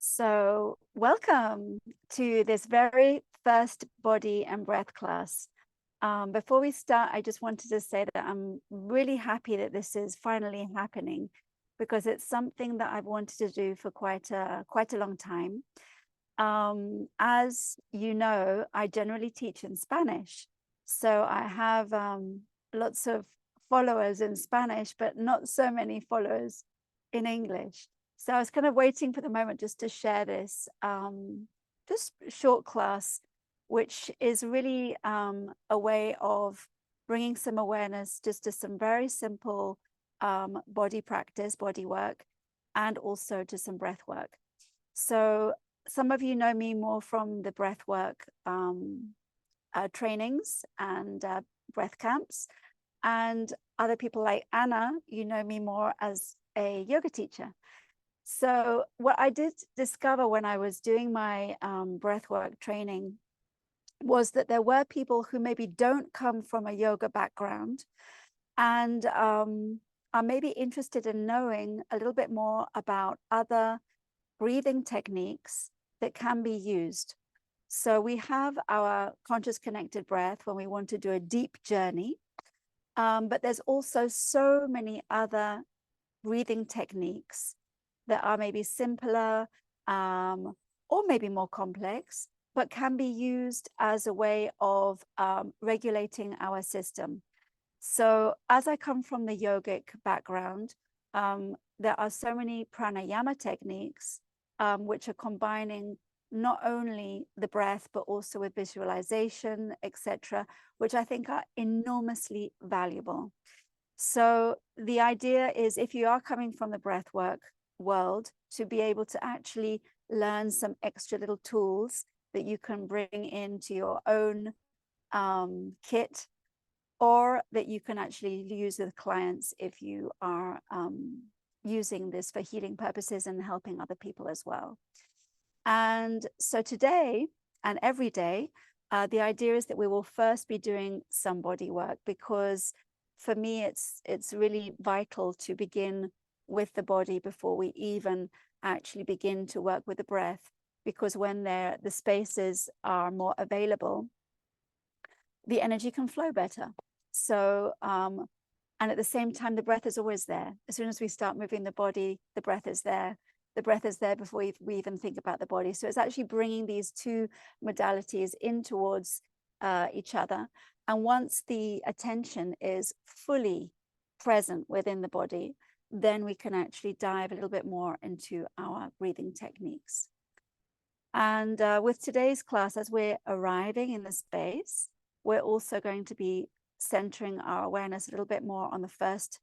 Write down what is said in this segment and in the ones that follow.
So welcome to this very first body and breath class. Before we start, I just wanted to say that I'm really happy that this is finally happening because it's something that I've wanted to do for quite a long time. As you know, I generally teach in Spanish. So I have lots of followers in Spanish, but not so many followers in English. So I was kind of waiting for the moment just to share this just short class, which is really a way of bringing some awareness just to some very simple body practice, body work, and also to some breath work. So some of you know me more from the breath work trainings and breath camps, and other people like Anna, you know me more as a yoga teacher. So what I did discover when I was doing my breathwork training was that there were people who maybe don't come from a yoga background and are maybe interested in knowing a little bit more about other breathing techniques that can be used. So we have our conscious connected breath when we want to do a deep journey, but there's also so many other breathing techniques that are maybe simpler or maybe more complex, but can be used as a way of regulating our system. So as I come from the yogic background, there are so many pranayama techniques which are combining not only the breath, but also with visualization, etc., which I think are enormously valuable. So the idea is, if you are coming from the breath work world, to be able to actually learn some extra little tools that you can bring into your own kit, or that you can actually use with clients if you are using this for healing purposes and helping other people as well. And so today and every day, the idea is that we will first be doing some body work, because for me, it's really vital to begin with the body before we even actually begin to work with the breath, because when the spaces are more available, the energy can flow better. So, and at the same time, the breath is always there. As soon as we start moving the body, the breath is there. The breath is there before we even think about the body. So it's actually bringing these two modalities in towards each other. And once the attention is fully present within the body, then we can actually dive a little bit more into our breathing techniques. And with today's class, as we're arriving in the space, we're also going to be centering our awareness a little bit more on the first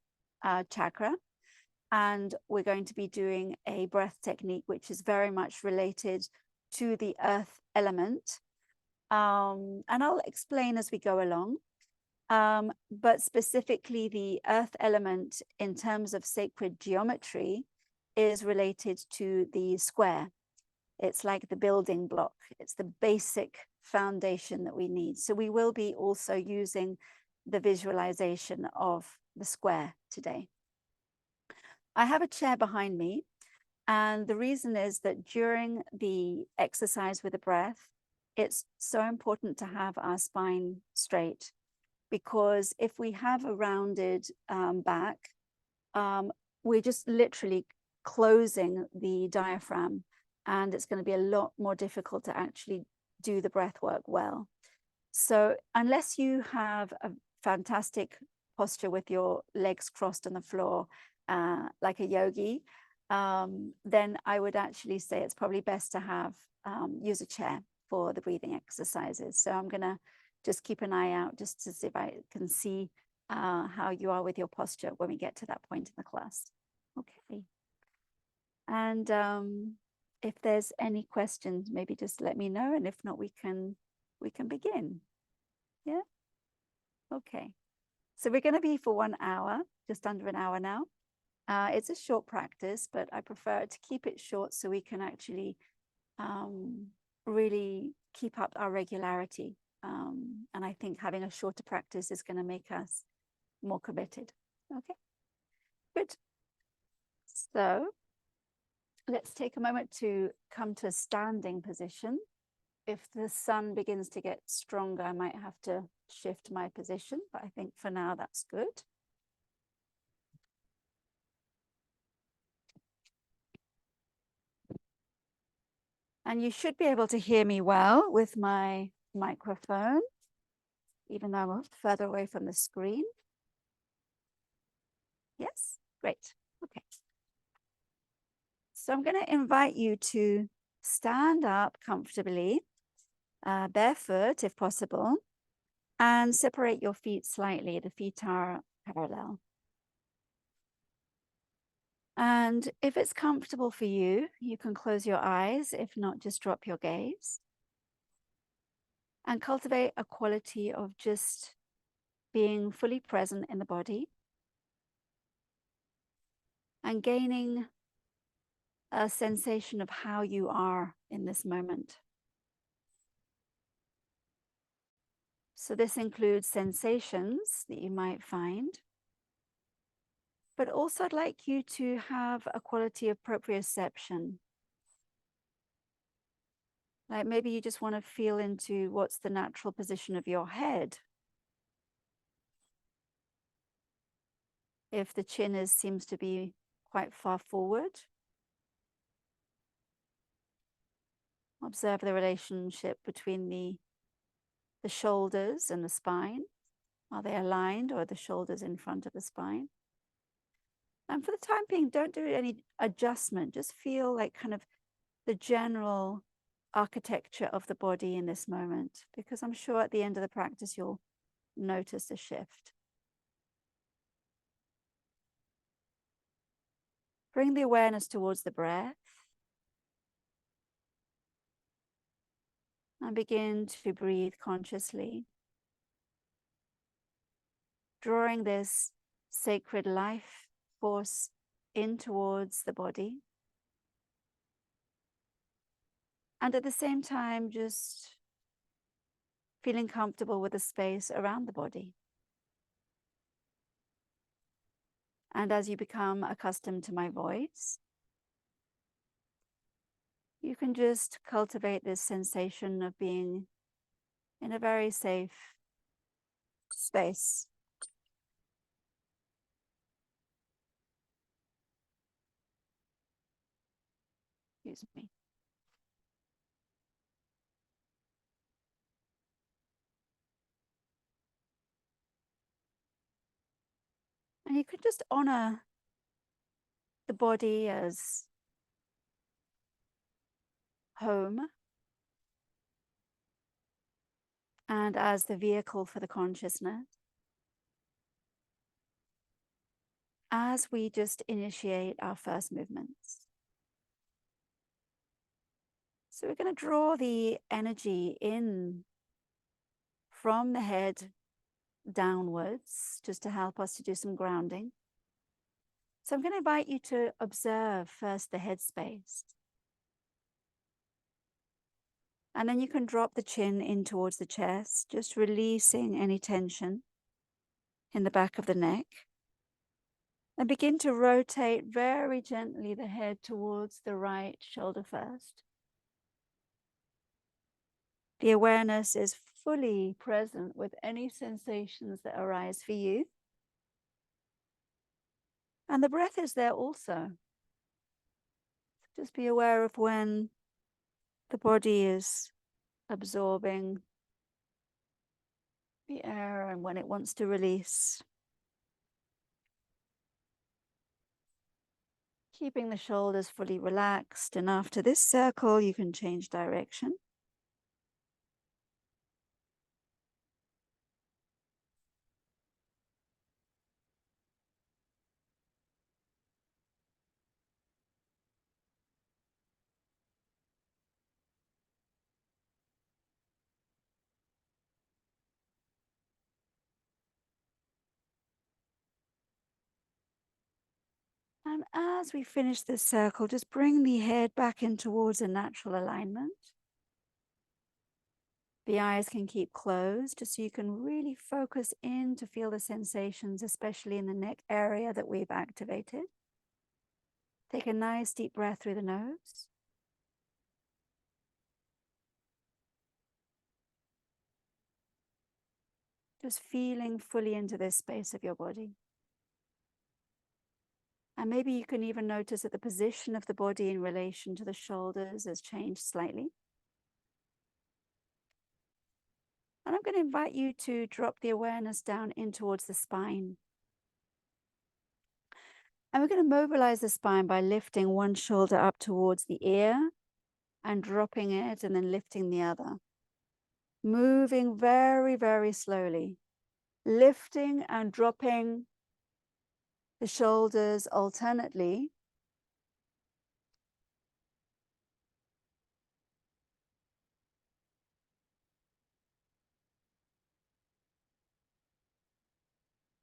chakra. And we're going to be doing a breath technique, which is very much related to the earth element. And I'll explain as we go along. But specifically, the earth element in terms of sacred geometry is related to the square. It's like the building block. It's the basic foundation that we need. So we will be also using the visualization of the square today. I have a chair behind me, and the reason is that during the exercise with the breath, it's so important to have our spine straight, because if we have a rounded back, we're just literally closing the diaphragm, and it's going to be a lot more difficult to actually do the breath work well. So unless you have a fantastic posture with your legs crossed on the floor, like a yogi, then I would actually say it's probably best to have use a chair for the breathing exercises. So I'm going to just keep an eye out just to see if I can see how you are with your posture when we get to that point in the class. Okay. And if there's any questions, maybe just let me know, and if not, we can begin. Yeah. Okay. So we're going to be for 1 hour, just under an hour now. It's a short practice, but I prefer to keep it short so we can actually really keep up our regularity. And I think having a shorter practice is going to make us more committed. Okay, good. So let's take a moment to come to a standing position. If the sun begins to get stronger, I might have to shift my position, but I think for now that's good. And you should be able to hear me well with my microphone, even though I'm further away from the screen. Yes, great. Okay. So I'm going to invite you to stand up comfortably, barefoot if possible, and separate your feet slightly. The feet are parallel. And if it's comfortable for you, you can close your eyes. If not, just drop your gaze. And cultivate a quality of just being fully present in the body and gaining a sensation of how you are in this moment. So this includes sensations that you might find, but also I'd like you to have a quality of proprioception. Like maybe you just want to feel into what's the natural position of your head. If the chin seems to be quite far forward, observe the relationship between the shoulders and the spine. Are they aligned, or are the shoulders in front of the spine? And for the time being, don't do any adjustment. Just feel like kind of the general architecture of the body in this moment, because I'm sure at the end of the practice, you'll notice a shift. Bring the awareness towards the breath and begin to breathe consciously, drawing this sacred life force in towards the body. And at the same time, just feeling comfortable with the space around the body. And as you become accustomed to my voice, you can just cultivate this sensation of being in a very safe space. Excuse me. And you could just honor the body as home and as the vehicle for the consciousness, as we just initiate our first movements. So we're going to draw the energy in from the head downwards, just to help us to do some grounding. So I'm going to invite you to observe first the head space. And then you can drop the chin in towards the chest, just releasing any tension in the back of the neck. And begin to rotate very gently the head towards the right shoulder first. The awareness is fully present with any sensations that arise for you. And the breath is there also. Just be aware of when the body is absorbing the air and when it wants to release. Keeping the shoulders fully relaxed. And after this circle, you can change direction. And as we finish this circle, just bring the head back in towards a natural alignment. The eyes can keep closed just so you can really focus in to feel the sensations, especially in the neck area that we've activated. Take a nice deep breath through the nose. Just feeling fully into this space of your body. And maybe you can even notice that the position of the body in relation to the shoulders has changed slightly. And I'm going to invite you to drop the awareness down in towards the spine. And we're going to mobilize the spine by lifting one shoulder up towards the ear and dropping it and then lifting the other. Moving very, very slowly. Lifting and dropping the shoulders alternately.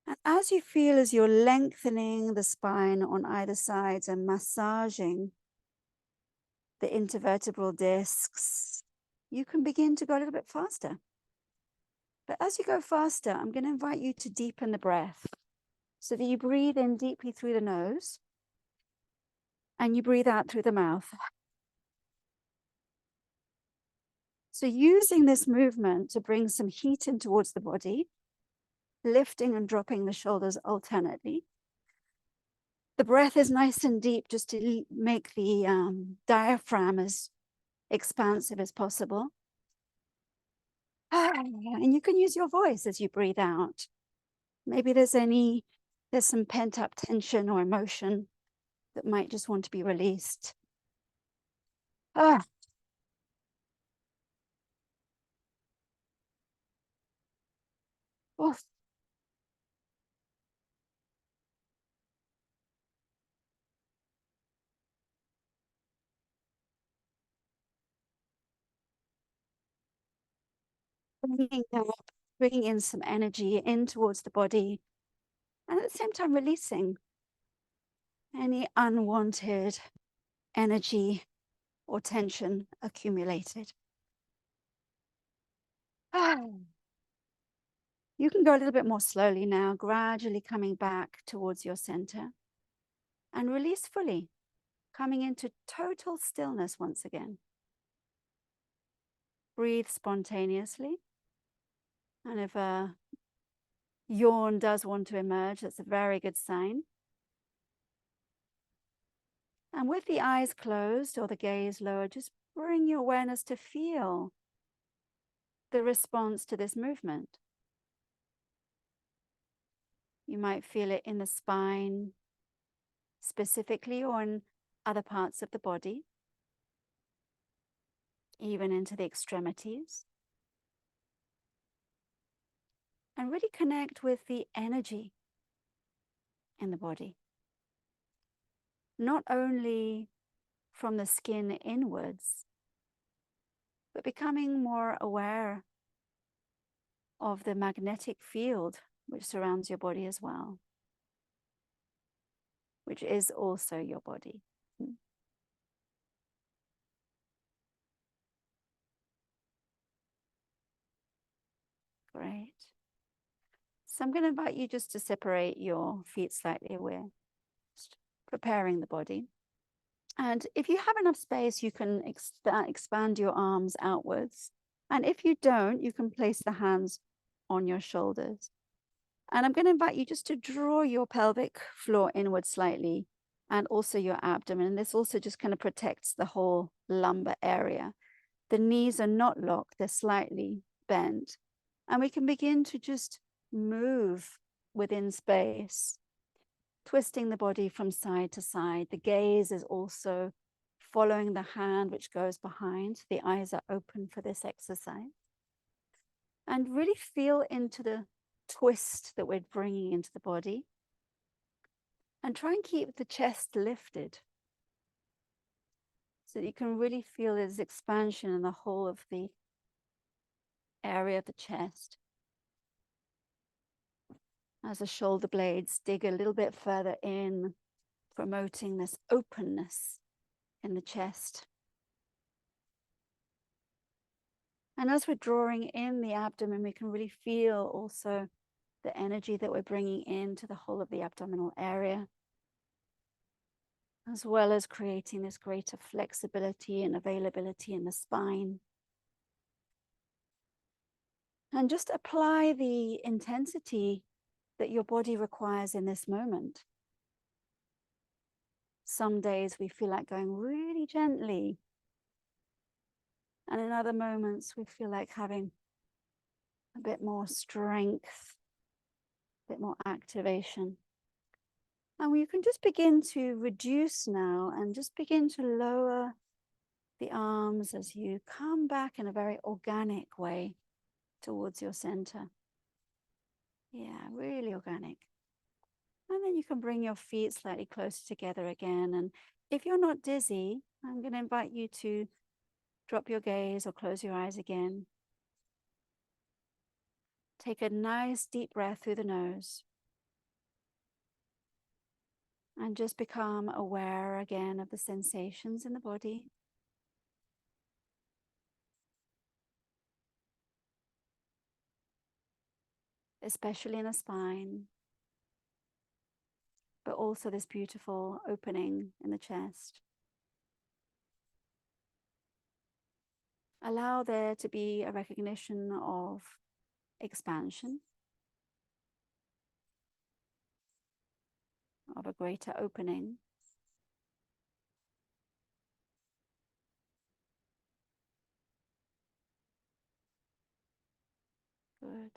And as you feel as you're lengthening the spine on either side and massaging the intervertebral discs, you can begin to go a little bit faster. But as you go faster, I'm going to invite you to deepen the breath so that you breathe in deeply through the nose and you breathe out through the mouth. So using this movement to bring some heat in towards the body, lifting and dropping the shoulders alternately. The breath is nice and deep just to make the diaphragm as expansive as possible. And you can use your voice as you breathe out. Maybe there's some pent up tension or emotion that might just want to be released. Ah. Oh. Bringing in some energy in towards the body, and at the same time releasing any unwanted energy or tension accumulated. You can go a little bit more slowly now, gradually coming back towards your center and release fully, coming into total stillness once again. Breathe spontaneously. And if a yawn does want to emerge, that's a very good sign. And with the eyes closed or the gaze lowered, just bring your awareness to feel the response to this movement. You might feel it in the spine specifically or in other parts of the body, even into the extremities. And really connect with the energy in the body. Not only from the skin inwards, but becoming more aware of the magnetic field which surrounds your body as well, which is also your body. Great. So I'm going to invite you just to separate your feet slightly. We're just preparing the body. And if you have enough space, you can expand your arms outwards. And if you don't, you can place the hands on your shoulders. And I'm going to invite you just to draw your pelvic floor inward slightly and also your abdomen. And this also just kind of protects the whole lumbar area. The knees are not locked, they're slightly bent. And we can begin to just move within space, twisting the body from side to side. The gaze is also following the hand which goes behind. The eyes are open for this exercise. And really feel into the twist that we're bringing into the body. And try and keep the chest lifted so that you can really feel this expansion in the whole of the area of the chest. As the shoulder blades dig a little bit further in, promoting this openness in the chest. And as we're drawing in the abdomen, we can really feel also the energy that we're bringing into the whole of the abdominal area. as well as creating this greater flexibility and availability in the spine. And just apply the intensity that your body requires in this moment. Some days we feel like going really gently, and in other moments we feel like having a bit more strength, a bit more activation. And you can just begin to reduce now and just begin to lower the arms as you come back in a very organic way towards your center. Yeah, really organic. And then you can bring your feet slightly closer together again. And if you're not dizzy, I'm going to invite you to drop your gaze or close your eyes again. Take a nice deep breath through the nose. And just become aware again of the sensations in the body. Especially in the spine, but also this beautiful opening in the chest. Allow there to be a recognition of expansion, of a greater opening. Good.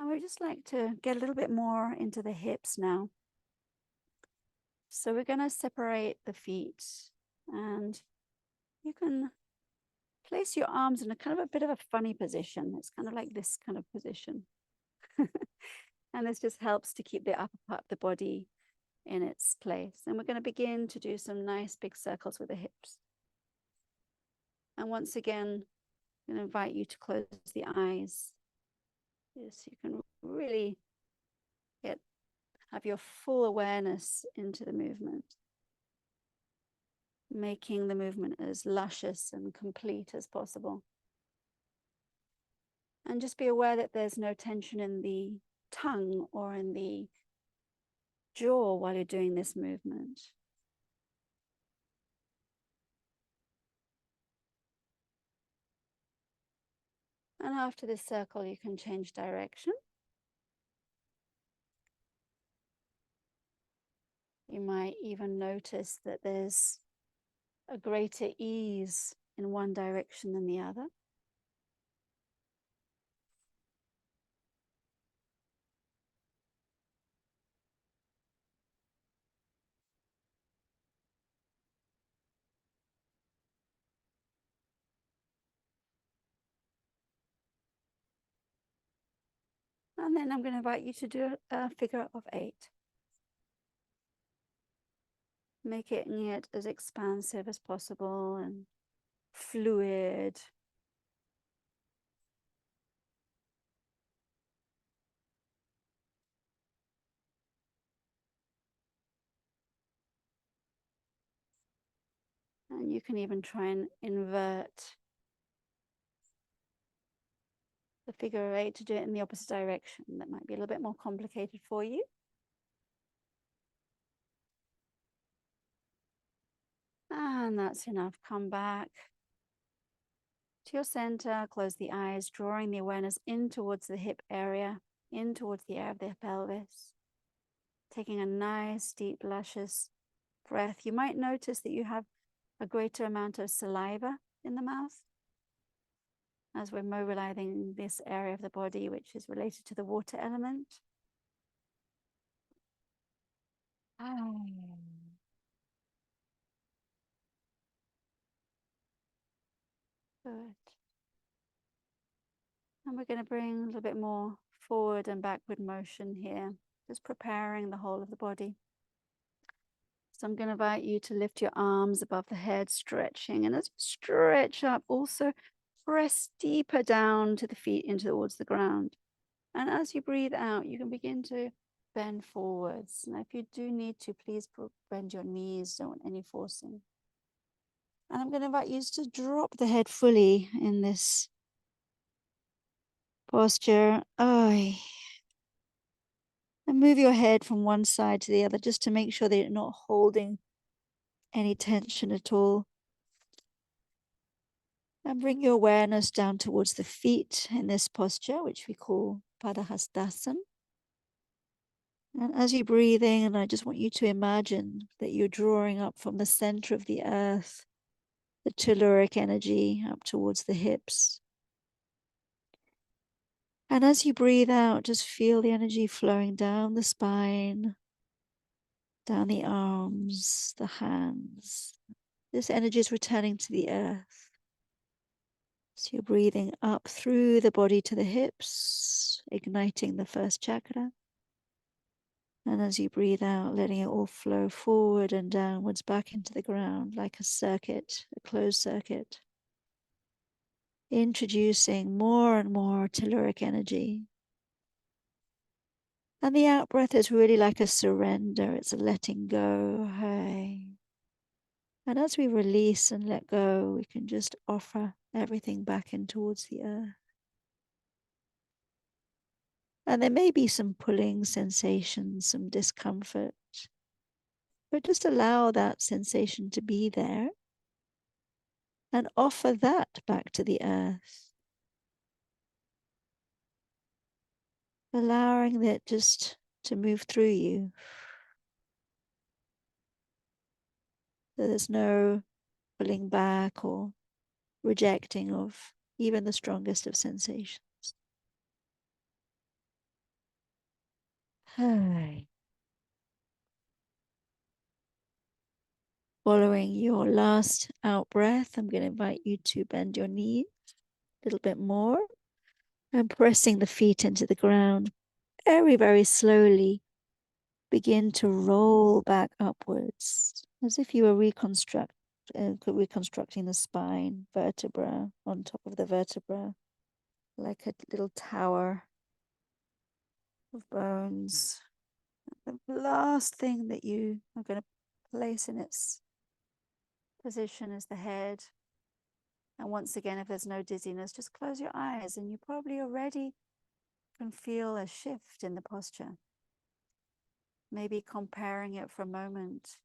And we'd just like to get a little bit more into the hips now. So we're going to separate the feet, and you can place your arms in a kind of a bit of a funny position. It's kind of like this kind of position. And this just helps to keep the upper part of the body in its place. And we're going to begin to do some nice big circles with the hips. And once again, I'm going to invite you to close the eyes. Yes, you can really have your full awareness into the movement, making the movement as luscious and complete as possible. And just be aware that there's no tension in the tongue or in the jaw while you're doing this movement. And after this circle, you can change direction. You might even notice that there's a greater ease in one direction than the other. And then I'm going to invite you to do a figure of 8. Make it as expansive as possible and fluid. And you can even try and invert the figure of 8 to do it in the opposite direction. That might be a little bit more complicated for you. And that's enough. Come back to your center, close the eyes, drawing the awareness in towards the hip area, in towards the area of the pelvis. Taking a nice, deep, luscious breath. You might notice that you have a greater amount of saliva in the mouth as we're mobilizing this area of the body, which is related to the water element. Good. And we're going to bring a little bit more forward and backward motion here, just preparing the whole of the body. So I'm going to invite you to lift your arms above the head, stretching. And as you stretch up, also press deeper down to the feet towards the ground. And as you breathe out, you can begin to bend forwards. Now, if you do need to, please bend your knees. Don't want any forcing. And I'm going to invite you to drop the head fully in this posture. And move your head from one side to the other just to make sure that you're not holding any tension at all. And bring your awareness down towards the feet in this posture, which we call Padahastasana. And as you're breathing, and I just want you to imagine that you're drawing up from the center of the earth, the telluric energy up towards the hips. And as you breathe out, just feel the energy flowing down the spine, down the arms, the hands. This energy is returning to the earth. So you're breathing up through the body to the hips, igniting the first chakra. And as you breathe out, letting it all flow forward and downwards back into the ground like a circuit, a closed circuit. Introducing more and more telluric energy. And the out breath is really like a surrender. It's a letting go. Hey. And as we release and let go, we can just offer everything back in towards the earth. And there may be some pulling sensations, some discomfort, but just allow that sensation to be there and offer that back to the earth. Allowing it just to move through you. So there's no pulling back or rejecting of even the strongest of sensations. Hi. Following your last out breath, I'm going to invite you to bend your knees a little bit more and pressing the feet into the ground. Very, very slowly begin to roll back upwards as if you were reconstructing the spine, vertebra on top of the vertebra, like a little tower of bones. The last thing that you are going to place in its position is the head. And once again, if there's no dizziness, just close your eyes and you probably already can feel a shift in the posture. Maybe comparing it for a moment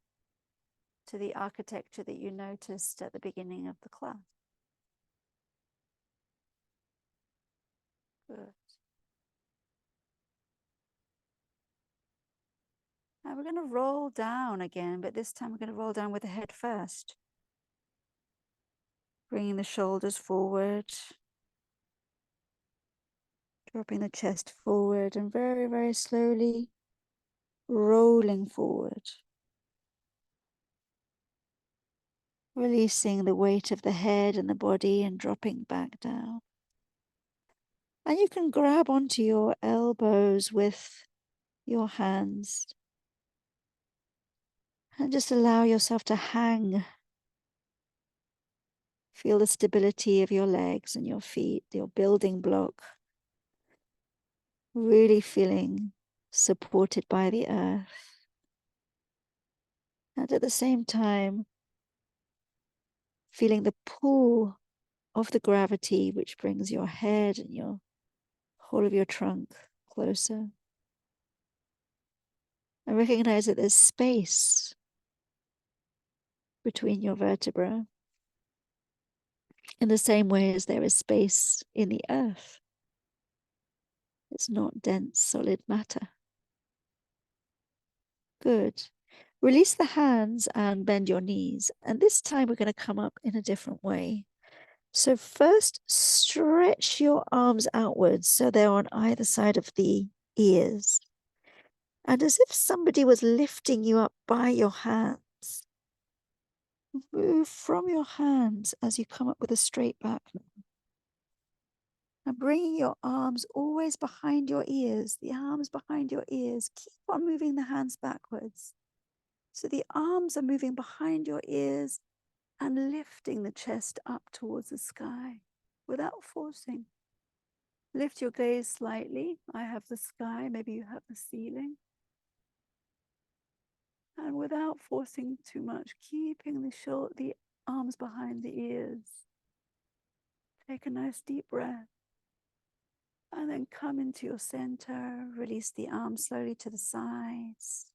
to the architecture that you noticed at the beginning of the class. Good. Now we're going to roll down again, but this time we're going to roll down with the head first. Bringing the shoulders forward. Dropping the chest forward and very, very slowly rolling forward. Releasing the weight of the head and the body and dropping back down. And you can grab onto your elbows with your hands and just allow yourself to hang. Feel the stability of your legs and your feet, your building block. Really feeling supported by the earth. And at the same time, feeling the pull of the gravity, which brings your head and your whole of your trunk closer. And recognize that there's space between your vertebrae in the same way as there is space in the earth. It's not dense, solid matter. Good. Release the hands and bend your knees. And this time we're going to come up in a different way. So first, stretch your arms outwards so they're on either side of the ears. And as if somebody was lifting you up by your hands. Move from your hands as you come up with a straight back. And bringing your arms always behind your ears, the arms behind your ears. Keep on moving the hands backwards. So the arms are moving behind your ears and lifting the chest up towards the sky without forcing. Lift your gaze slightly. I have the sky, maybe you have the ceiling. And without forcing too much, keeping the arms behind the ears. Take a nice deep breath. And then come into your center, release the arms slowly to the sides.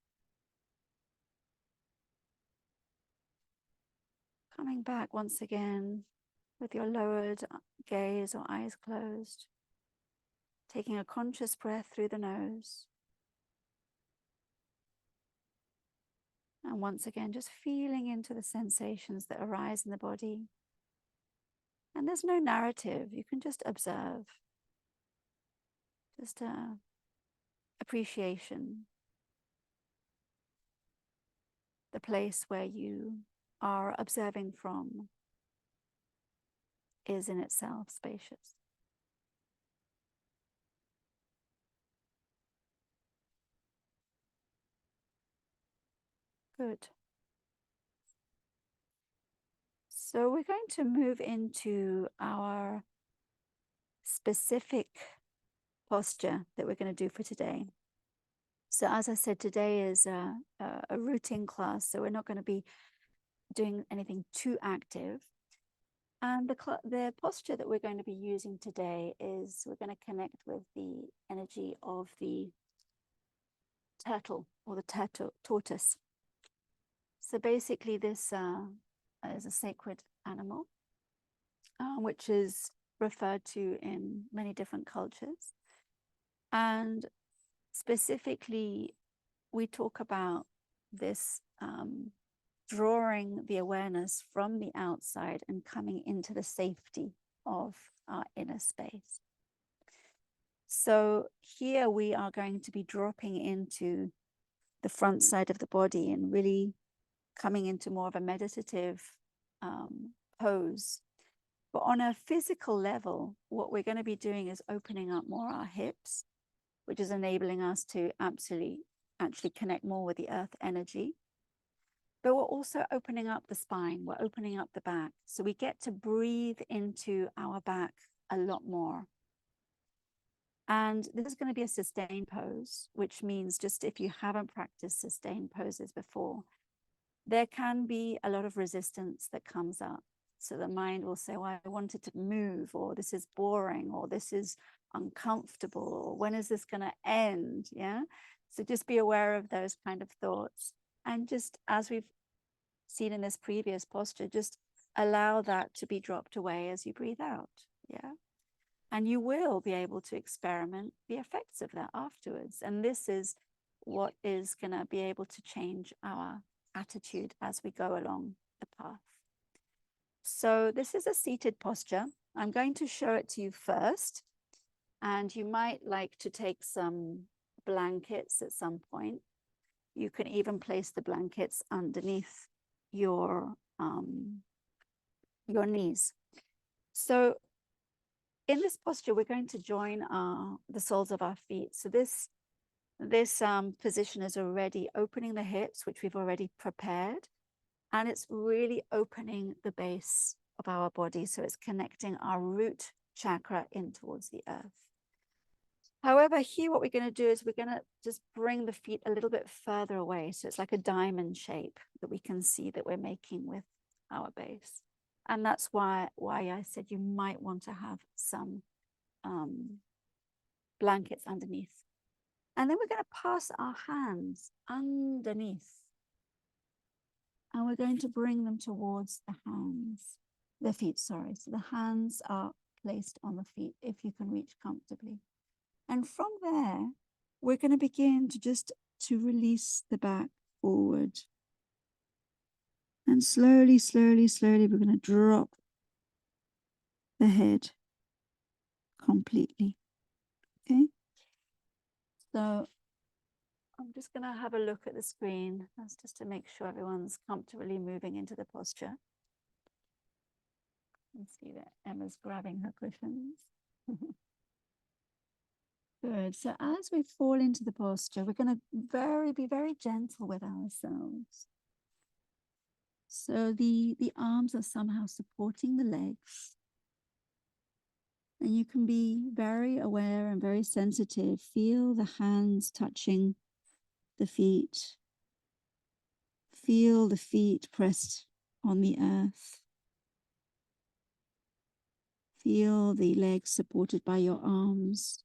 Coming back once again with your lowered gaze or eyes closed. Taking a conscious breath through the nose. And once again, just feeling into the sensations that arise in the body. And there's no narrative, you can just observe. Just appreciation. The place where you are observing from is in itself spacious. Good. So we're going to move into our specific posture that we're going to do for today. So as I said, today is a routine class, so we're not going to be doing anything too active. And the posture that we're going to be using today is we're going to connect with the energy of the turtle or the tortoise. So basically this is a sacred animal, which is referred to in many different cultures. And specifically, we talk about this drawing the awareness from the outside and coming into the safety of our inner space. So here we are going to be dropping into the front side of the body and really coming into more of a meditative pose. But on a physical level, what we're going to be doing is opening up more our hips, which is enabling us to actually connect more with the earth energy. But we're also opening up the spine, we're opening up the back. So we get to breathe into our back a lot more. And this is going to be a sustained pose, which means just if you haven't practiced sustained poses before, there can be a lot of resistance that comes up. So the mind will say, well, I wanted to move, or this is boring, or this is uncomfortable, or when is this going to end? Yeah. So just be aware of those kind of thoughts. And just as we've seen in this previous posture, just allow that to be dropped away as you breathe out. Yeah. And you will be able to experiment the effects of that afterwards. And this is what is going to be able to change our attitude as we go along the path. So this is a seated posture. I'm going to show it to you first. And you might like to take some blankets at some point. You can even place the blankets underneath your knees. So in this posture, we're going to join the soles of our feet. So this position is already opening the hips, which we've already prepared. And it's really opening the base of our body. So it's connecting our root chakra in towards the earth. However, here what we're going to do is we're going to just bring the feet a little bit further away. So it's like a diamond shape that we can see that we're making with our base. And that's why I said you might want to have some blankets underneath. And then we're going to pass our hands underneath. And we're going to bring them towards the feet, sorry. So the hands are placed on the feet if you can reach comfortably. And from there, we're going to begin to release the back forward. And slowly, slowly, slowly, we're going to drop the head completely. Okay? So I'm just going to have a look at the screen. That's just to make sure everyone's comfortably moving into the posture. You can see that Emma's grabbing her cushions. Good. So as we fall into the posture, we're going to be very gentle with ourselves. So the arms are somehow supporting the legs. And you can be very aware and very sensitive. Feel the hands touching the feet. Feel the feet pressed on the earth. Feel the legs supported by your arms.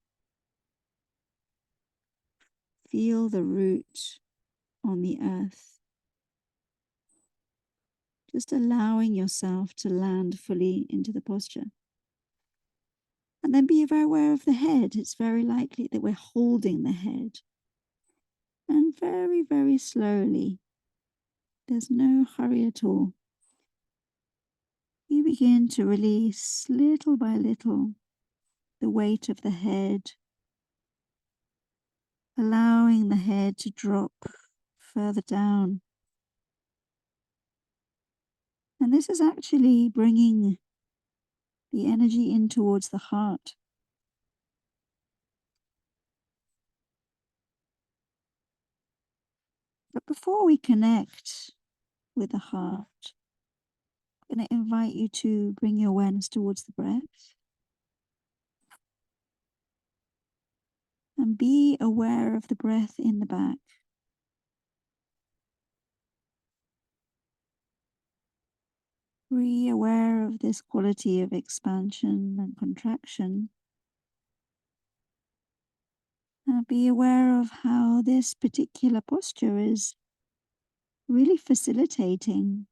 feel the root on the earth. Just allowing yourself to land fully into the posture. And then be very aware of the head. It's very likely that we're holding the head. And very, very slowly, there's no hurry at all, you begin to release little by little the weight of the head, allowing the head to drop further down. And this is actually bringing the energy in towards the heart. But before we connect with the heart, I'm going to invite you to bring your awareness towards the breath. And be aware of the breath in the back. Be aware of this quality of expansion and contraction. And be aware of how this particular posture is really facilitating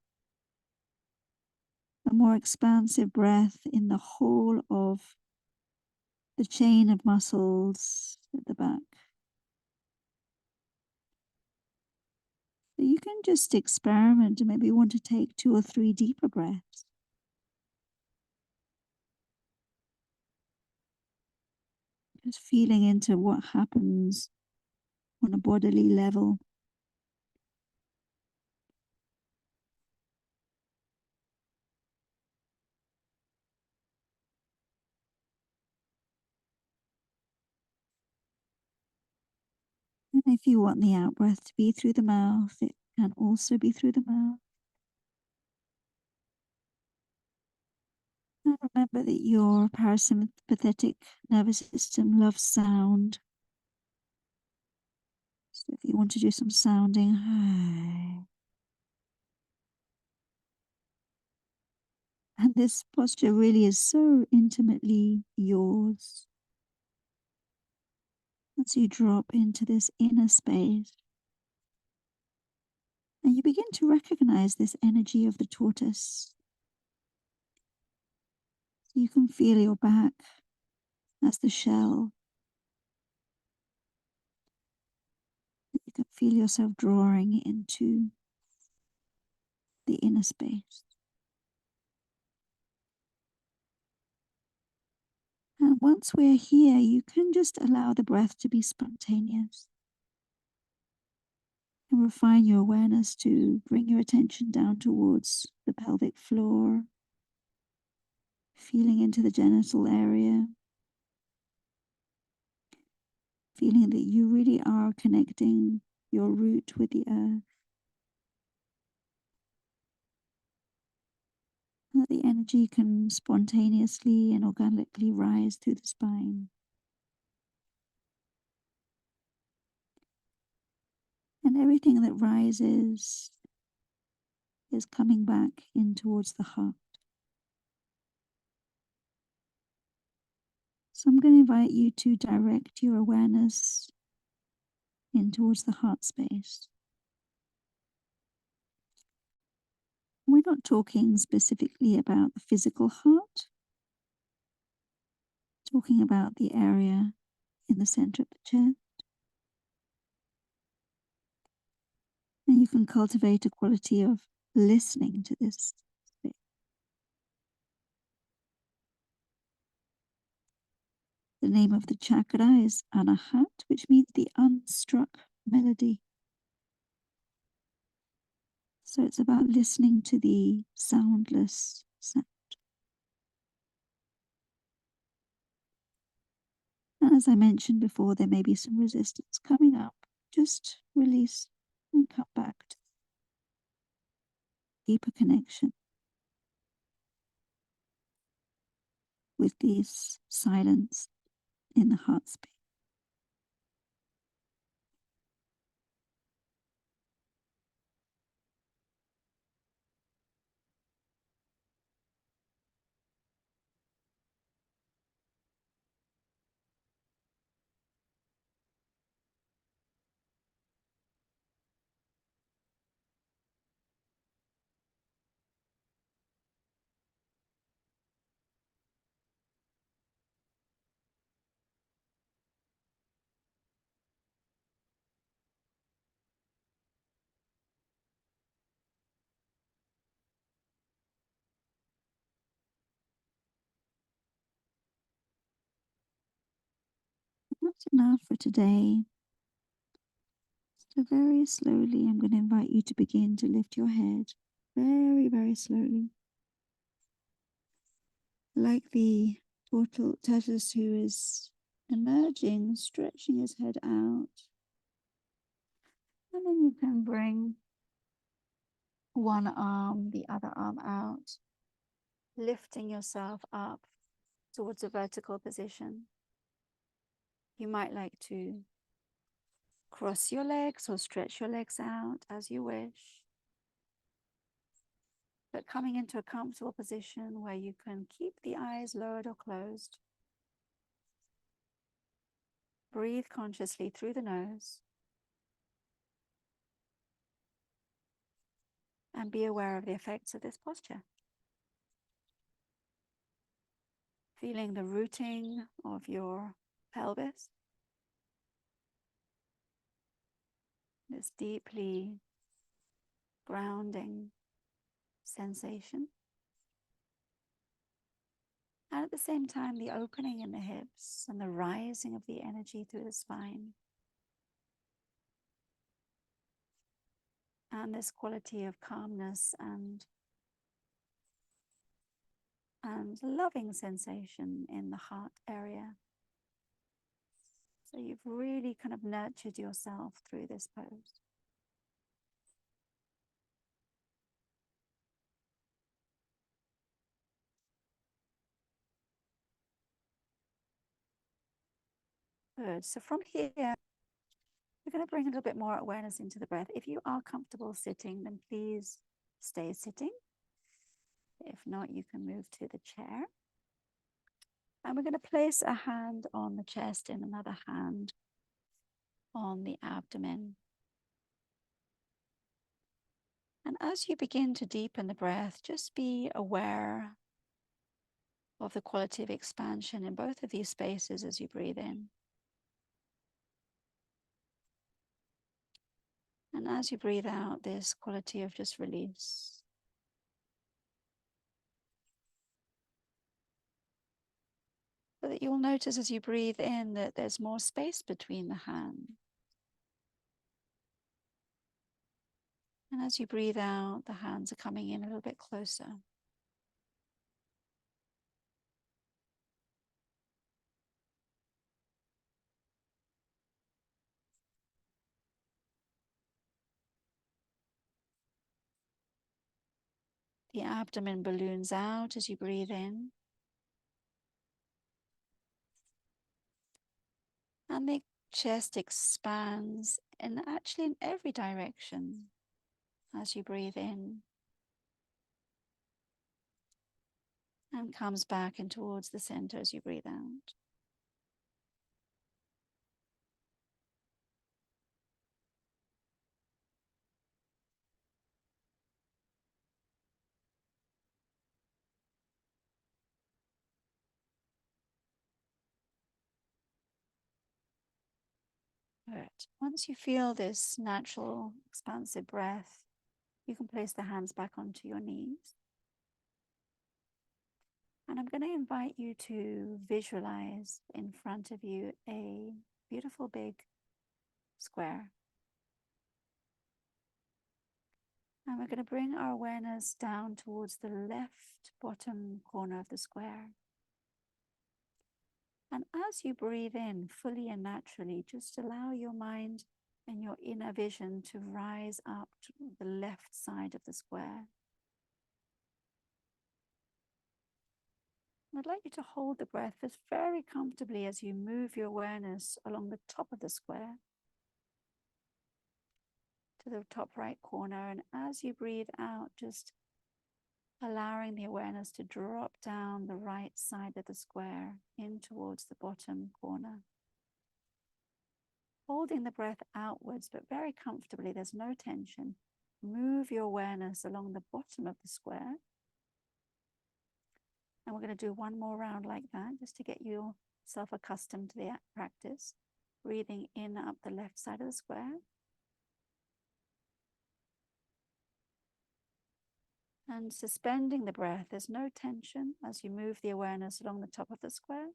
a more expansive breath in the whole of the chain of muscles at the back. So you can just experiment and maybe want to take 2 or 3 deeper breaths. Just feeling into what happens on a bodily level. And if you want the out breath to be through the mouth, it can also be through the mouth. And remember that your parasympathetic nervous system loves sound. So if you want to do some sounding, and this posture really is so intimately yours. As you drop into this inner space, and you begin to recognize this energy of the tortoise. So you can feel your back as the shell. You can feel yourself drawing into the inner space. And once we're here, you can just allow the breath to be spontaneous. And refine your awareness to bring your attention down towards the pelvic floor, feeling into the genital area, feeling that you really are connecting your root with the earth. That the energy can spontaneously and organically rise through the spine. And everything that rises is coming back in towards the heart. So I'm going to invite you to direct your awareness in towards the heart space. We're not talking specifically about the physical heart, talking about the area in the center of the chest. And you can cultivate a quality of listening to this space. The name of the chakra is Anahat, which means the unstruck melody. So it's about listening to the soundless sound. And as I mentioned before, there may be some resistance coming up. Just release and come back to deeper connection with this silence in the heart space. That's enough for today. So very slowly, I'm going to invite you to begin to lift your head very, very slowly. Like the tortoise who is emerging, stretching his head out. And then you can bring one arm, the other arm out, lifting yourself up towards a vertical position. You might like to cross your legs or stretch your legs out as you wish, but coming into a comfortable position where you can keep the eyes lowered or closed. Breathe consciously through the nose and be aware of the effects of this posture. Feeling the rooting of your pelvis, this deeply grounding sensation. And at the same time, the opening in the hips and the rising of the energy through the spine. And this quality of calmness and loving sensation in the heart area. So you've really kind of nurtured yourself through this pose. Good. So from here, we're going to bring a little bit more awareness into the breath. If you are comfortable sitting, then please stay sitting. If not, you can move to the chair. And we're going to place a hand on the chest and another hand on the abdomen. And as you begin to deepen the breath, just be aware of the quality of expansion in both of these spaces as you breathe in. And as you breathe out, this quality of just release. So that you'll notice as you breathe in that there's more space between the hands. And as you breathe out, the hands are coming in a little bit closer. The abdomen balloons out as you breathe in. And the chest expands actually in every direction as you breathe in. And comes back in towards the center as you breathe out. Good. Once you feel this natural, expansive breath, you can place the hands back onto your knees. And I'm going to invite you to visualize in front of you a beautiful big square. And we're going to bring our awareness down towards the left bottom corner of the square. And as you breathe in fully and naturally, just allow your mind and your inner vision to rise up to the left side of the square. I'd like you to hold the breath just very comfortably as you move your awareness along the top of the square to the top right corner. And as you breathe out, just allowing the awareness to drop down the right side of the square in towards the bottom corner. Holding the breath outwards, but very comfortably, there's no tension. Move your awareness along the bottom of the square. And we're going to do one more round like that, just to get yourself accustomed to the practice. Breathing in up the left side of the square. And suspending the breath, there's no tension as you move the awareness along the top of the square.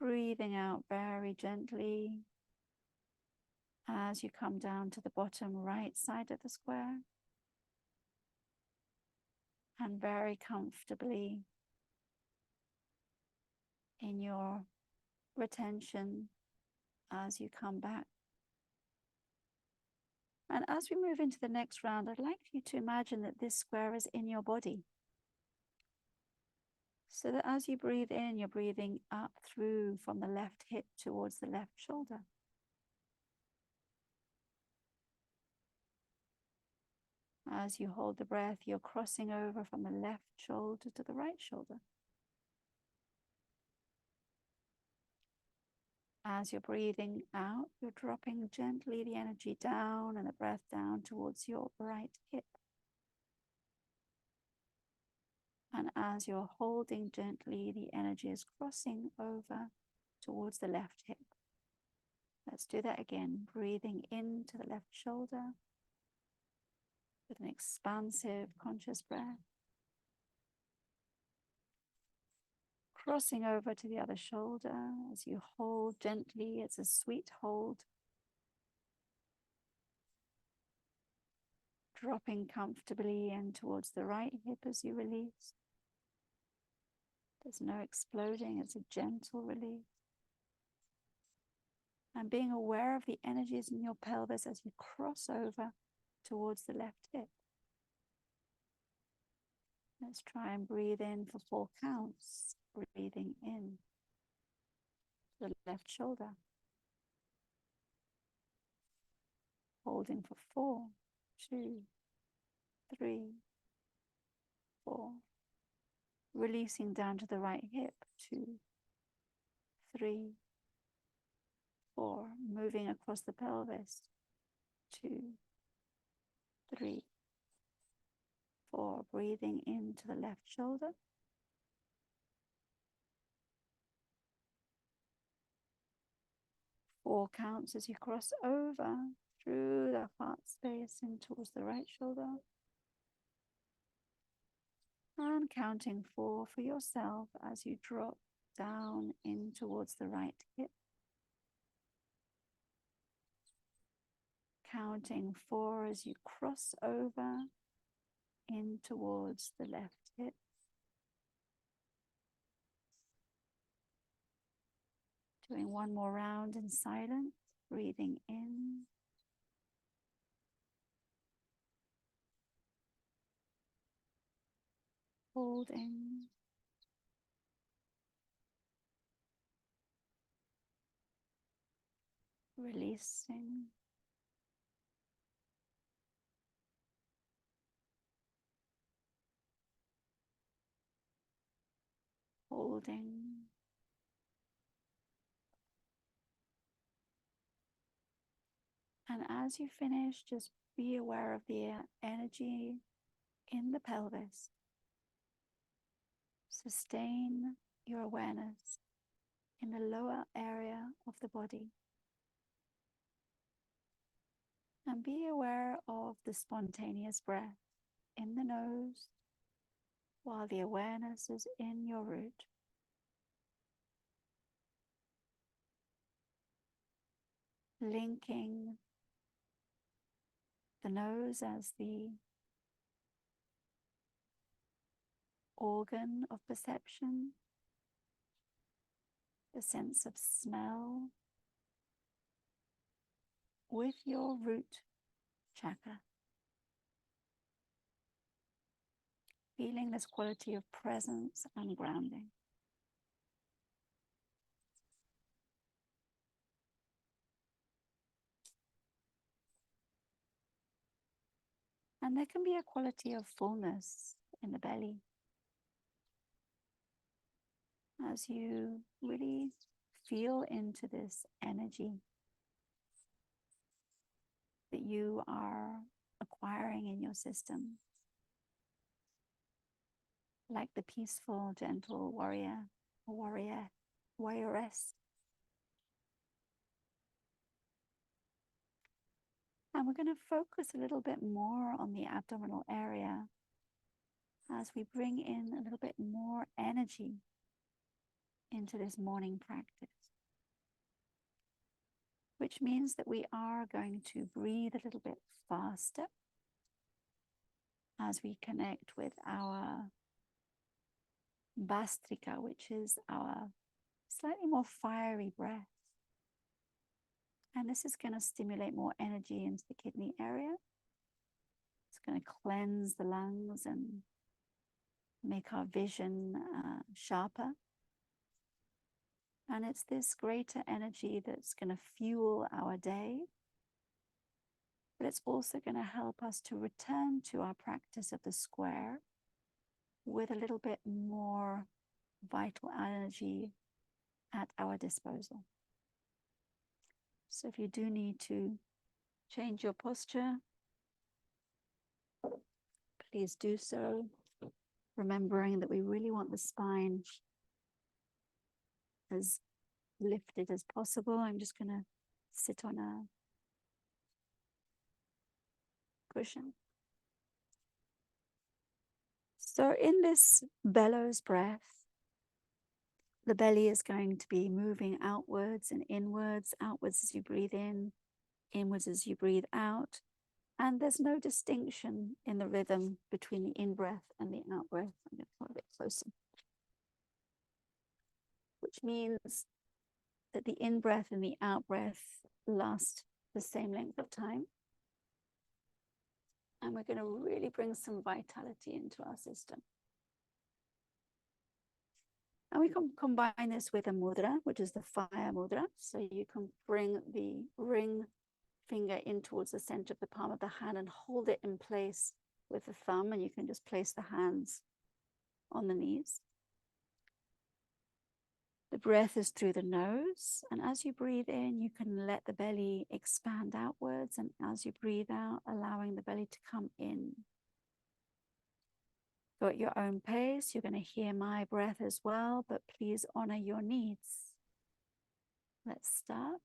Breathing out very gently as you come down to the bottom right side of the square. And very comfortably in your retention as you come back. And as we move into the next round, I'd like you to imagine that this square is in your body. So that as you breathe in, you're breathing up through from the left hip towards the left shoulder. As you hold the breath, you're crossing over from the left shoulder to the right shoulder. As you're breathing out, you're dropping gently the energy down and the breath down towards your right hip. And as you're holding gently, the energy is crossing over towards the left hip. Let's do that again. Breathing into the left shoulder with an expansive, conscious breath. Crossing over to the other shoulder as you hold gently. It's a sweet hold. Dropping comfortably in towards the right hip as you release. There's no exploding, it's a gentle release. And being aware of the energies in your pelvis as you cross over towards the left hip. Let's try and breathe in for 4 counts. Breathing in the left shoulder. Holding for 4, 2, 3, 4. Releasing down to the right hip. 2, 3, 4. Moving across the pelvis. 2, 3, 4. Breathing into the left shoulder. Four counts as you cross over through the heart space in towards the right shoulder. And counting 4 for yourself as you drop down in towards the right hip. Counting 4 as you cross over in towards the left hip. Doing one more round in silence, breathing in. Holding. Releasing. Holding. And as you finish, just be aware of the energy in the pelvis. Sustain your awareness in the lower area of the body. And be aware of the spontaneous breath in the nose while the awareness is in your root. Linking the nose as the organ of perception, the sense of smell, with your root chakra. Feeling this quality of presence and grounding. And there can be a quality of fullness in the belly as you really feel into this energy that you are acquiring in your system. Like the peaceful, gentle warrior or warrioress. And we're going to focus a little bit more on the abdominal area as we bring in a little bit more energy into this morning practice, which means that we are going to breathe a little bit faster as we connect with our Bastrika, which is our slightly more fiery breath. And this is going to stimulate more energy into the kidney area. It's going to cleanse the lungs and make our vision sharper. And it's this greater energy that's going to fuel our day. But it's also going to help us to return to our practice of the square with a little bit more vital energy at our disposal. So if you do need to change your posture, please do so, remembering that we really want the spine as lifted as possible. I'm just going to sit on a cushion. So in this bellows breath, the belly is going to be moving outwards and inwards, outwards as you breathe in, inwards as you breathe out. And there's no distinction in the rhythm between the in-breath and the out-breath. I'm going to come a bit closer. Which means that the in-breath and the out-breath last the same length of time. And we're going to really bring some vitality into our system. And we can combine this with a mudra, which is the fire mudra. So you can bring the ring finger in towards the center of the palm of the hand and hold it in place with the thumb. And you can just place the hands on the knees. The breath is through the nose. And as you breathe in, you can let the belly expand outwards. And as you breathe out, allowing the belly to come in. Go at your own pace. You're going to hear my breath as well, but please honor your needs. Let's start.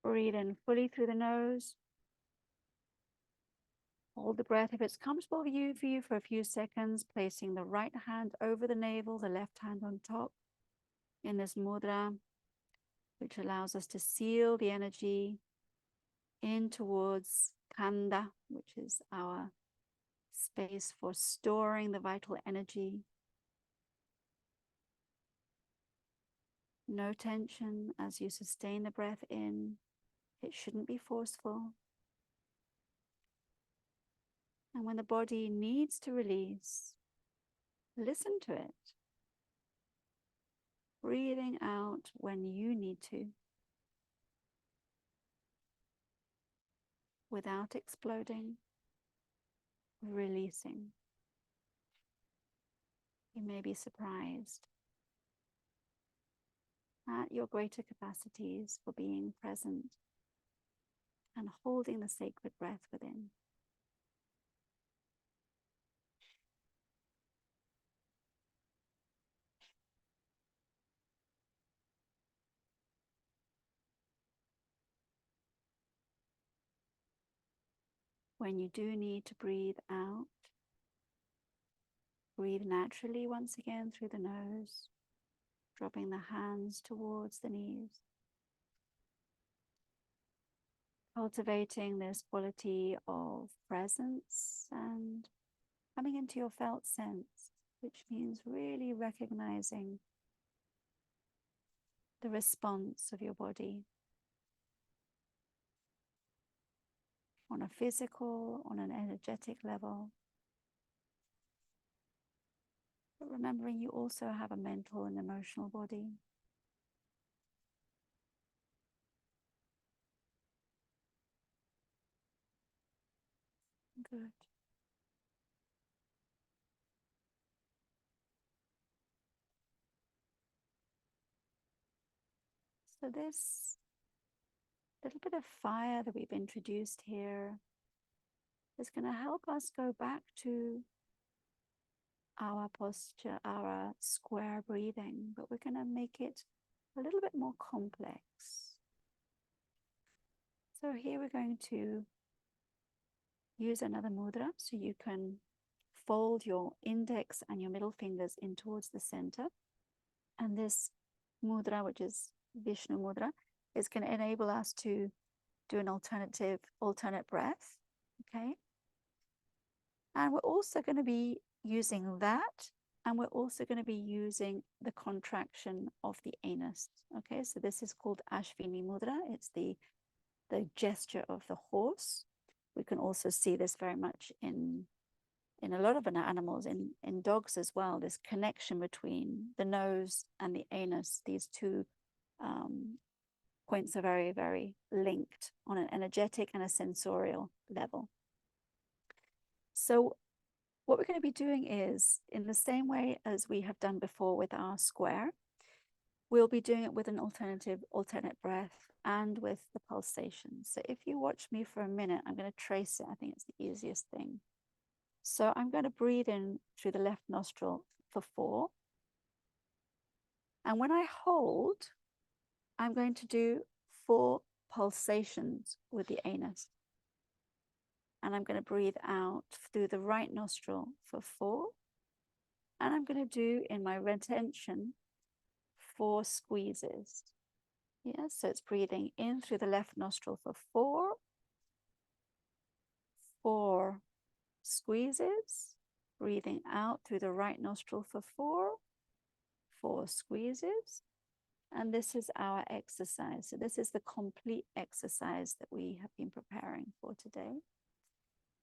Breathe in fully through the nose. Hold the breath if it's comfortable for you for a few seconds, placing the right hand over the navel, the left hand on top in this mudra, which allows us to seal the energy in towards Khanda, which is our space for storing the vital energy. No tension as you sustain the breath in. It shouldn't be forceful. And when the body needs to release, listen to it. Breathing out when you need to, without exploding, releasing. You may be surprised at your greater capacities for being present and holding the sacred breath within. When you do need to breathe out, breathe naturally once again through the nose, dropping the hands towards the knees. Cultivating this quality of presence and coming into your felt sense, which means really recognizing the response of your body on a physical, on an energetic level. But remembering you also have a mental and emotional body. Good. So this little bit of fire that we've introduced here is going to help us go back to our posture, our square breathing, but we're going to make it a little bit more complex. So here we're going to use another mudra, so you can fold your index and your middle fingers in towards the center. And this mudra, which is Vishnu mudra, is going to enable us to do an alternate breath. Okay. And we're also going to be using that, and we're also going to be using the contraction of the anus. Okay, so this is called Ashvini mudra. It's the gesture of the horse. We can also see this very much in a lot of animals, in dogs as well, this connection between the nose and the anus. These two points are very, very linked on an energetic and a sensorial level. So what we're going to be doing is, in the same way as we have done before with our square, we'll be doing it with an alternate breath and with the pulsation. So if you watch me for a minute, I'm going to trace it. I think it's the easiest thing. So I'm going to breathe in through the left nostril for 4. And when I hold, I'm going to do 4 pulsations with the anus. And I'm going to breathe out through the right nostril for 4. And I'm going to do, in my retention, 4 squeezes. Yeah, so it's breathing in through the left nostril for 4. 4 squeezes. Breathing out through the right nostril for 4. 4 squeezes. And this is our exercise. So this is the complete exercise that we have been preparing for today.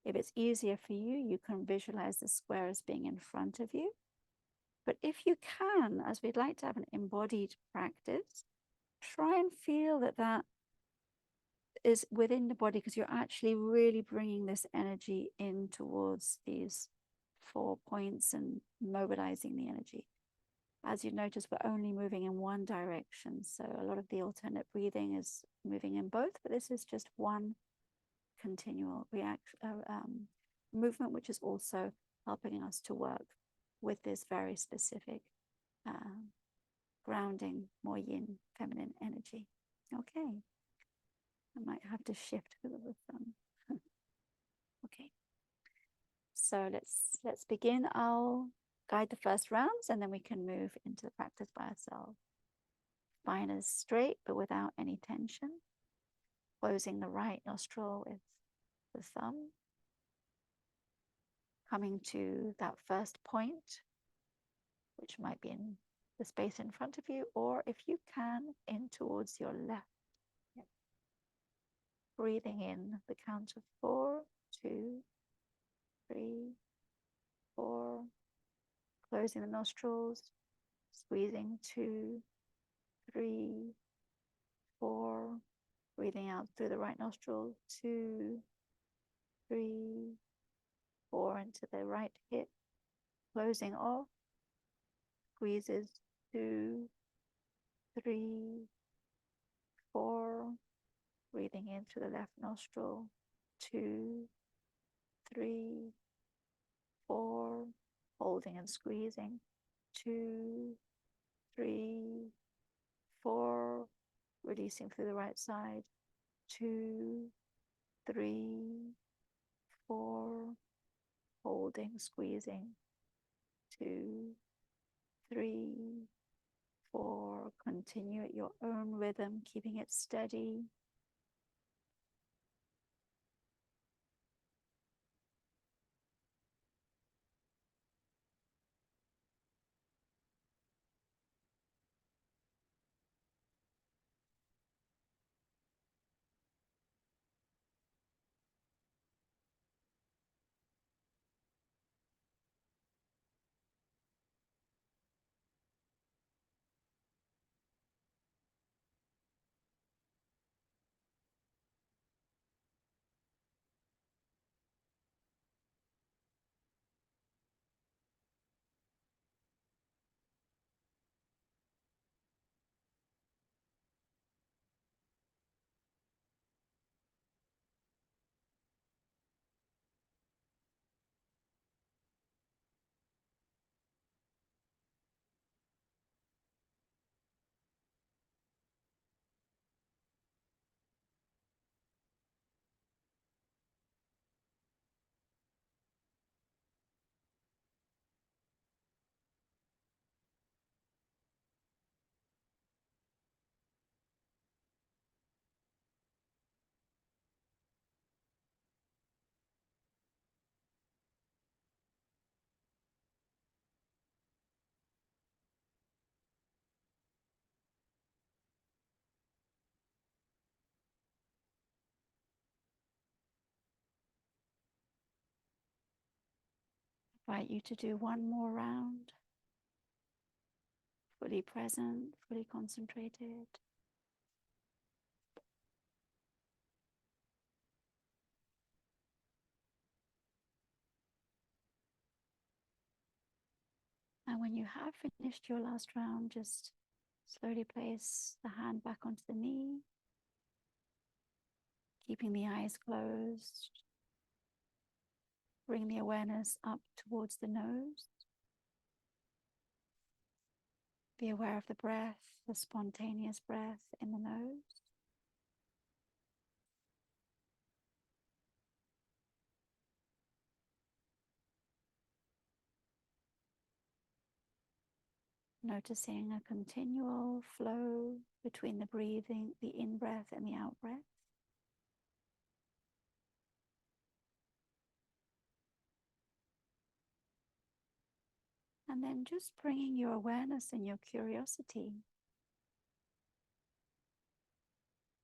If it's easier for you, you can visualize the square as being in front of you. But if you can, as we'd like to have an embodied practice, try and feel that that is within the body, because you're actually really bringing this energy in towards these 4 points and mobilizing the energy. As you notice, we're only moving in one direction. So a lot of the alternate breathing is moving in both, but this is just one continual movement, which is also helping us to work with this very specific grounding, more yin, feminine energy. Okay. I might have to shift because of the thumb. Okay. So let's begin. I'll guide the first rounds, and then we can move into the practice by ourselves. Spine is straight, but without any tension. Closing the right nostril with the thumb. Coming to that first point, which might be in the space in front of you, or if you can, in towards your left. Yep. Breathing in the count of 4, 2, 3, 4. Closing the nostrils, squeezing 2, 3, 4. Breathing out through the right nostril, 2, 3, 4 into the right hip. Closing off, squeezes 2, 3, 4. Breathing in through the left nostril, 2, 3, 4. Holding and squeezing, 2, 3, 4. Releasing through the right side, 2, 3, 4. Holding, squeezing, 2, 3, 4. Continue at your own rhythm, keeping it steady. invite you to do one more round, fully present, fully concentrated. And when you have finished your last round, just slowly place the hand back onto the knee, keeping the eyes closed. Bring the awareness up towards the nose. Be aware of the breath, the spontaneous breath in the nose. Noticing a continual flow between the breathing, the in-breath and the out-breath. And then just bringing your awareness and your curiosity,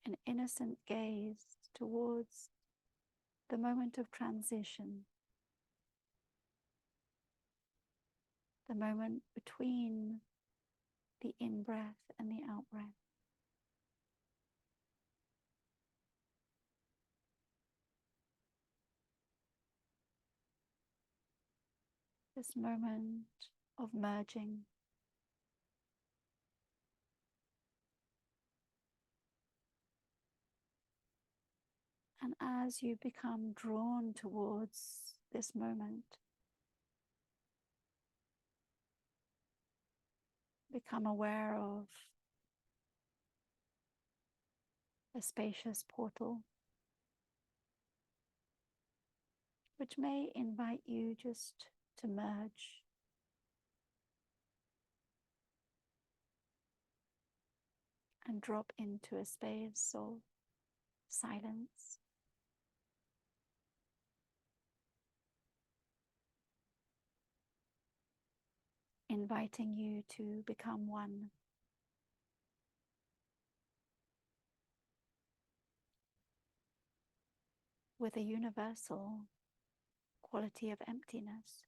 an innocent gaze towards the moment of transition, the moment between the in-breath and the out-breath. This moment of merging. And as you become drawn towards this moment, become aware of a spacious portal, which may invite you just to merge. And drop into a space of silence. Inviting you to become one with a universal quality of emptiness.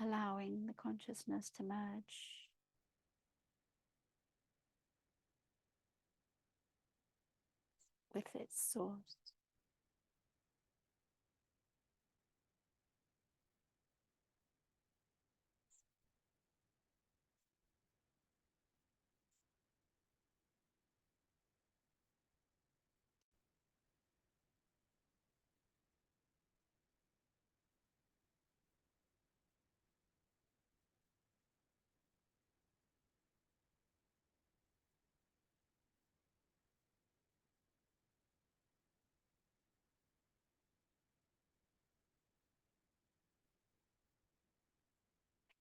Allowing the consciousness to merge with its source.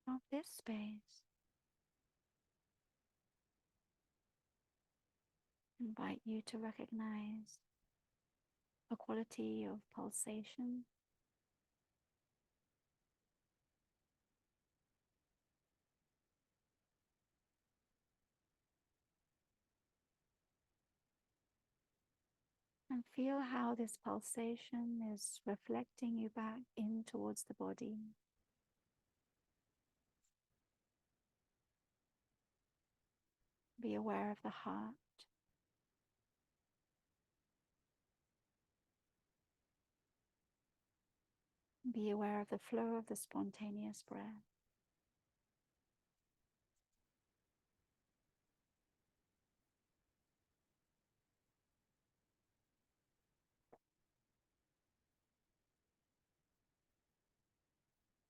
From this space, invite you to recognize a quality of pulsation, and feel how this pulsation is reflecting you back in towards the body. Be aware of the heart. Be aware of the flow of the spontaneous breath.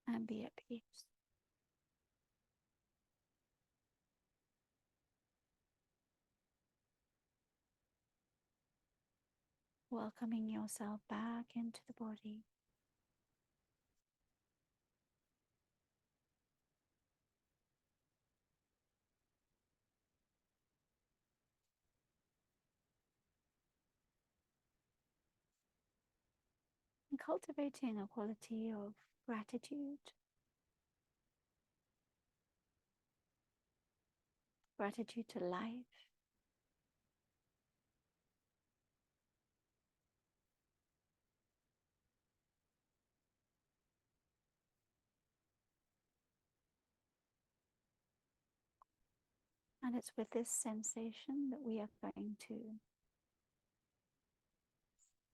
And be at peace. Welcoming yourself back into the body. And cultivating a quality of gratitude gratitude to life. And it's with this sensation that we are going to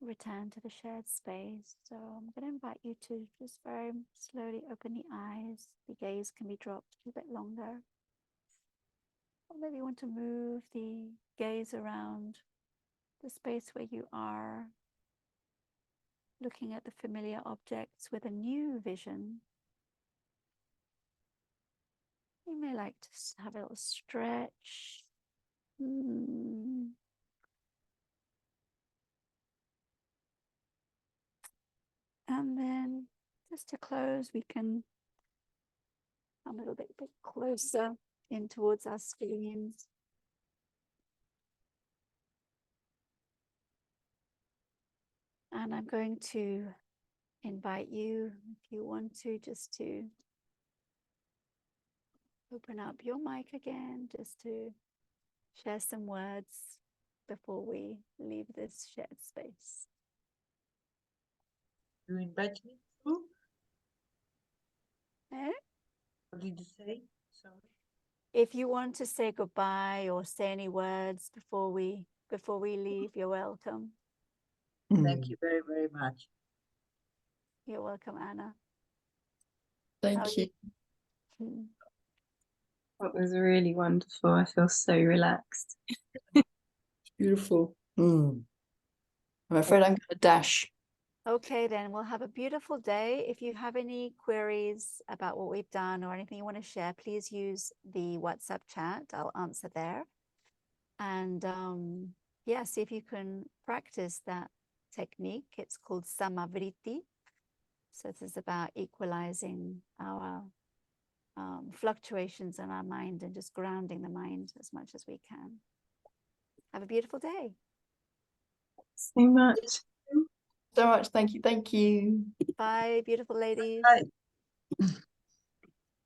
return to the shared space. So I'm going to invite you to just very slowly open the eyes. The gaze can be dropped a bit longer. Or maybe you want to move the gaze around the space where you are, looking at the familiar objects with a new vision. You may like to have a little stretch. And then just to close, we can come a little bit closer in towards our screens. And I'm going to invite you, if you want to, just to open up your mic again, just to share some words before we leave this shared space. You invite me to? Eh? What did you say? Sorry. If you want to say goodbye or say any words before we leave, you're welcome. Thank you very, very much. You're welcome, Anna. Thank you. That was really wonderful. I feel so relaxed. Beautiful. I'm afraid I'm going to dash. Okay, then we'll have a beautiful day. If you have any queries about what we've done or anything you want to share, please use the WhatsApp chat. I'll answer there. And yeah, see if you can practice that technique. It's called samavriti. So this is about equalizing our fluctuations in our mind and just grounding the mind as much as we can. Have a beautiful day. So much. So much. Thank you. Thank you. Bye, beautiful ladies. Bye.